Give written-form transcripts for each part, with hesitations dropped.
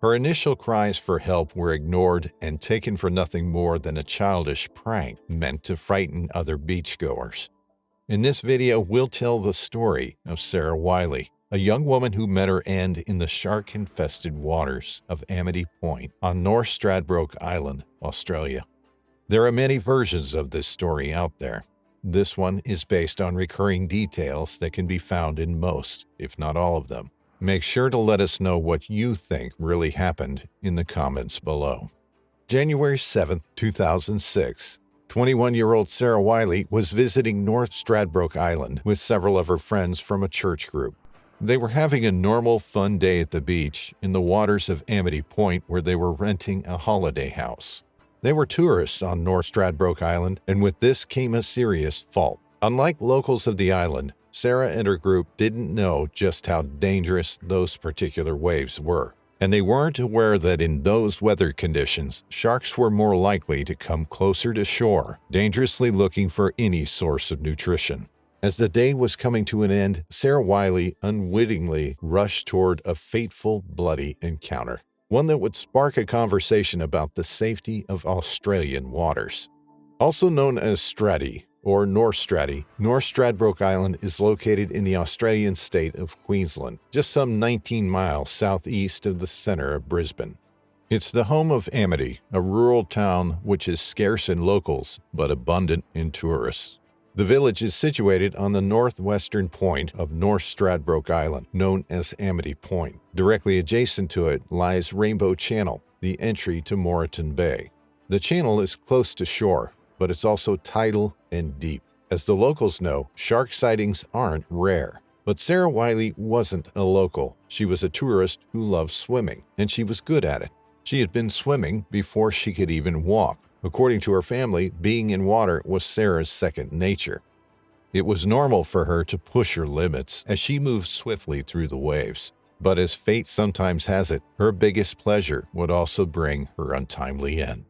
Her initial cries for help were ignored and taken for nothing more than a childish prank meant to frighten other beachgoers. In this video, we'll tell the story of Sarah Whiley, a young woman who met her end in the shark-infested waters of Amity Point on North Stradbroke Island, Australia. There are many versions of this story out there. This one is based on recurring details that can be found in most, if not all of them. Make sure to let us know what you think really happened in the comments below. January 7, 2006. 21-year-old Sarah Whiley was visiting North Stradbroke Island with several of her friends from a church group. They were having a normal, fun day at the beach in the waters of Amity Point, where they were renting a holiday house. They were tourists on North Stradbroke Island, and with this came a serious fault. Unlike locals of the island, Sarah and her group didn't know just how dangerous those particular waves were, and they weren't aware that in those weather conditions, sharks were more likely to come closer to shore, dangerously looking for any source of nutrition. As the day was coming to an end, Sarah Whiley unwittingly rushed toward a fateful, bloody encounter, one that would spark a conversation about the safety of Australian waters. Also known as Straddy, or North Straddy, North Stradbroke Island is located in the Australian state of Queensland, just some 19 miles southeast of the center of Brisbane. It's the home of Amity, a rural town which is scarce in locals but abundant in tourists. The village is situated on the northwestern point of North Stradbroke Island, known as Amity Point. Directly adjacent to it lies Rainbow Channel, the entry to Moreton Bay. The channel is close to shore, but it's also tidal and deep. As the locals know, shark sightings aren't rare. But Sarah Whiley wasn't a local. She was a tourist who loved swimming, and she was good at it. She had been swimming before she could even walk. According to her family, being in water was Sarah's second nature. It was normal for her to push her limits as she moved swiftly through the waves. But as fate sometimes has it, her biggest pleasure would also bring her untimely end.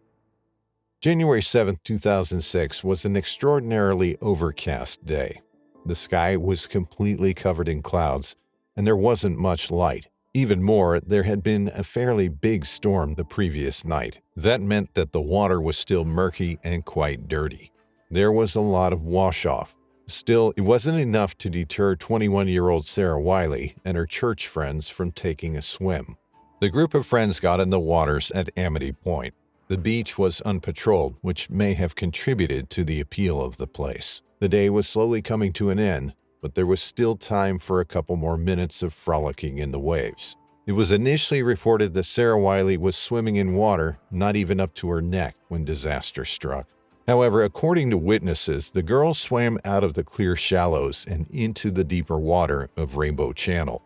January 7, 2006 was an extraordinarily overcast day. The sky was completely covered in clouds, and there wasn't much light. Even more, there had been a fairly big storm the previous night. That meant that the water was still murky and quite dirty. There was a lot of wash-off. Still, it wasn't enough to deter 21-year-old Sarah Whiley and her church friends from taking a swim. The group of friends got in the waters at Amity Point. The beach was unpatrolled, which may have contributed to the appeal of the place. The day was slowly coming to an end, but there was still time for a couple more minutes of frolicking in the waves. It was initially reported that Sarah Whiley was swimming in water not even up to her neck when disaster struck. However, according to witnesses, the girl swam out of the clear shallows and into the deeper water of Rainbow Channel.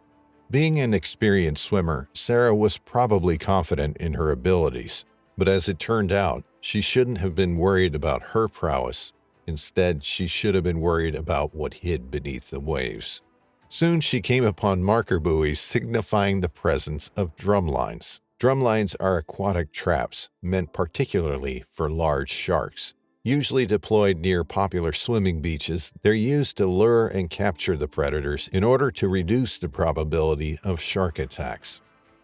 Being an experienced swimmer, Sarah was probably confident in her abilities. But as it turned out, she shouldn't have been worried about her prowess. Instead, she should have been worried about what hid beneath the waves. Soon she came upon marker buoys signifying the presence of drumlines. Drumlines are aquatic traps meant particularly for large sharks. Usually deployed near popular swimming beaches, they're used to lure and capture the predators in order to reduce the probability of shark attacks.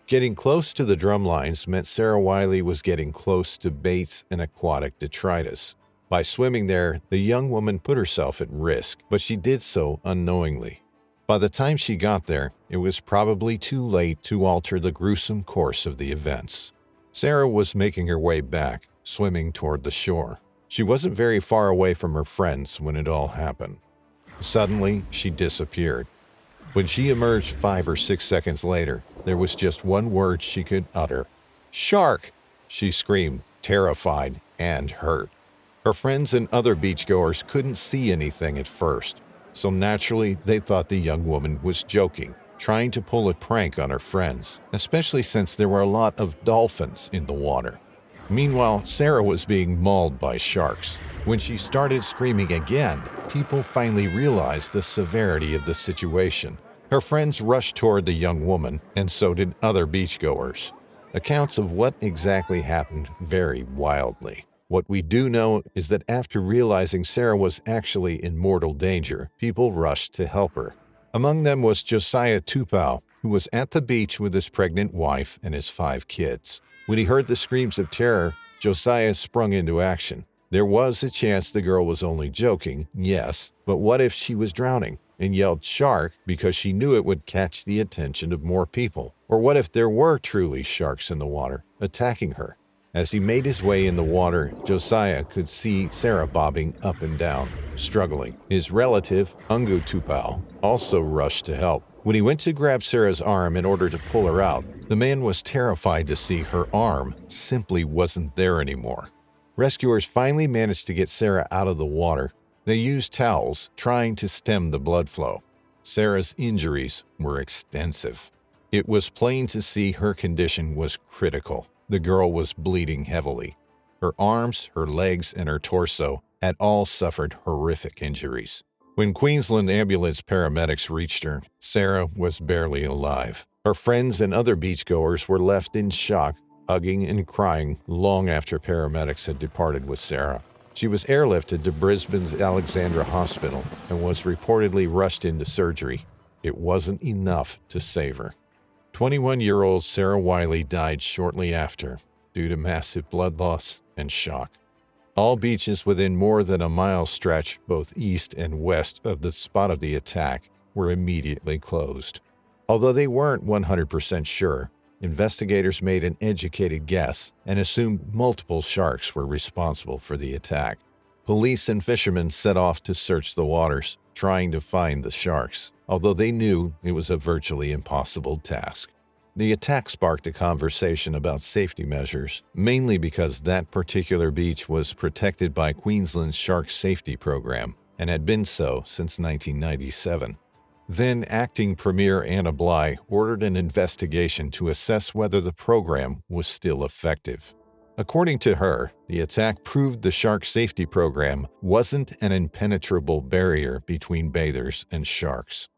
Getting close to the drumlines meant Sarah Whiley was getting close to baits and aquatic detritus. By swimming there, the young woman put herself at risk, but she did so unknowingly. By the time she got there, it was probably too late to alter the gruesome course of the events. Sarah was making her way back, swimming toward the shore. She wasn't very far away from her friends when it all happened. Suddenly, she disappeared. When she emerged 5 or 6 seconds later, there was just one word she could utter. "Shark!" she screamed, terrified and hurt. Her friends and other beachgoers couldn't see anything at first, so naturally they thought the young woman was joking, trying to pull a prank on her friends, especially since there were a lot of dolphins in the water. Meanwhile, Sarah was being mauled by sharks. When she started screaming again, people finally realized the severity of the situation. Her friends rushed toward the young woman, and so did other beachgoers. Accounts of what exactly happened vary wildly. What we do know is that after realizing Sarah was actually in mortal danger, people rushed to help her. Among them was Josiah Tupou, who was at the beach with his pregnant wife and his 5 kids. When he heard the screams of terror, Josiah sprung into action. There was a chance the girl was only joking, yes, but what if she was drowning and yelled "shark" because she knew it would catch the attention of more people? Or what if there were truly sharks in the water, attacking her? As he made his way in the water, Josiah could see Sarah bobbing up and down, struggling. His relative, Ungu Tupau, also rushed to help. When he went to grab Sarah's arm in order to pull her out, the man was terrified to see her arm simply wasn't there anymore. Rescuers finally managed to get Sarah out of the water. They used towels, trying to stem the blood flow. Sarah's injuries were extensive. It was plain to see her condition was critical. The girl was bleeding heavily. Her arms, her legs, and her torso had all suffered horrific injuries. When Queensland ambulance paramedics reached her, Sarah was barely alive. Her friends and other beachgoers were left in shock, hugging and crying long after paramedics had departed with Sarah. She was airlifted to Brisbane's Alexandra Hospital and was reportedly rushed into surgery. It wasn't enough to save her. 21-year-old Sarah Whiley died shortly after due to massive blood loss and shock. All beaches within more than a mile stretch, both east and west of the spot of the attack, were immediately closed. Although they weren't 100% sure, investigators made an educated guess and assumed multiple sharks were responsible for the attack. Police and fishermen set off to search the waters, trying to find the sharks, although they knew it was a virtually impossible task. The attack sparked a conversation about safety measures, mainly because that particular beach was protected by Queensland's Shark Safety Program and had been so since 1997. Then Acting Premier Anna Bligh ordered an investigation to assess whether the program was still effective. According to her, the attack proved the Shark Safety Program wasn't an impenetrable barrier between bathers and sharks.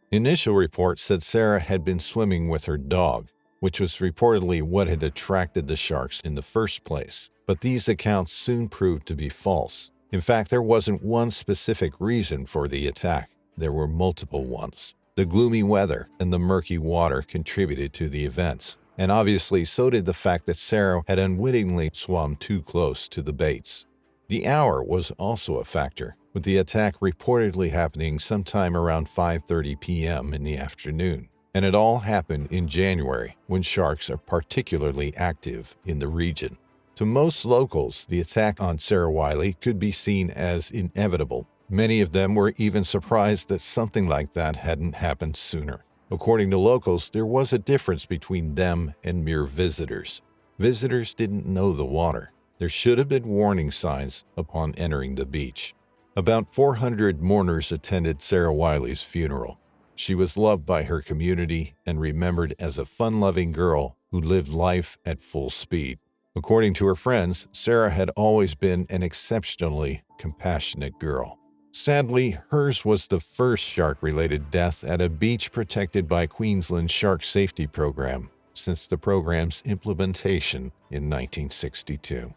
Initial reports said Sarah had been swimming with her dog, which was reportedly what had attracted the sharks in the first place. But these accounts soon proved to be false. In fact, there wasn't one specific reason for the attack. There were multiple ones. The gloomy weather and the murky water contributed to the events. And obviously so did the fact that Sarah had unwittingly swum too close to the baits. The hour was also a factor, with the attack reportedly happening sometime around 5:30 p.m. in the afternoon. And it all happened in January, when sharks are particularly active in the region. To most locals, the attack on Sarah Whiley could be seen as inevitable. Many of them were even surprised that something like that hadn't happened sooner. According to locals, there was a difference between them and mere visitors. Visitors didn't know the water. There should have been warning signs upon entering the beach. About 400 mourners attended Sarah Whiley's funeral. She was loved by her community and remembered as a fun-loving girl who lived life at full speed. According to her friends, Sarah had always been an exceptionally compassionate girl. Sadly, hers was the first shark-related death at a beach protected by Queensland's Shark Safety Program since the program's implementation in 1962.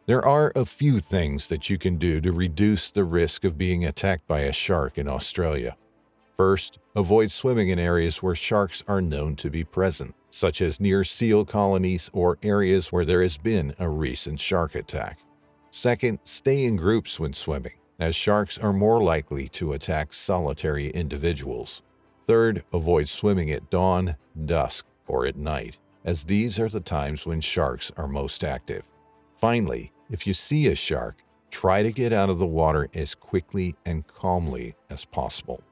There are a few things that you can do to reduce the risk of being attacked by a shark in Australia. First, avoid swimming in areas where sharks are known to be present, such as near seal colonies or areas where there has been a recent shark attack. Second, stay in groups when swimming, as sharks are more likely to attack solitary individuals. Third, avoid swimming at dawn, dusk, or at night, as these are the times when sharks are most active. Finally, if you see a shark, try to get out of the water as quickly and calmly as possible.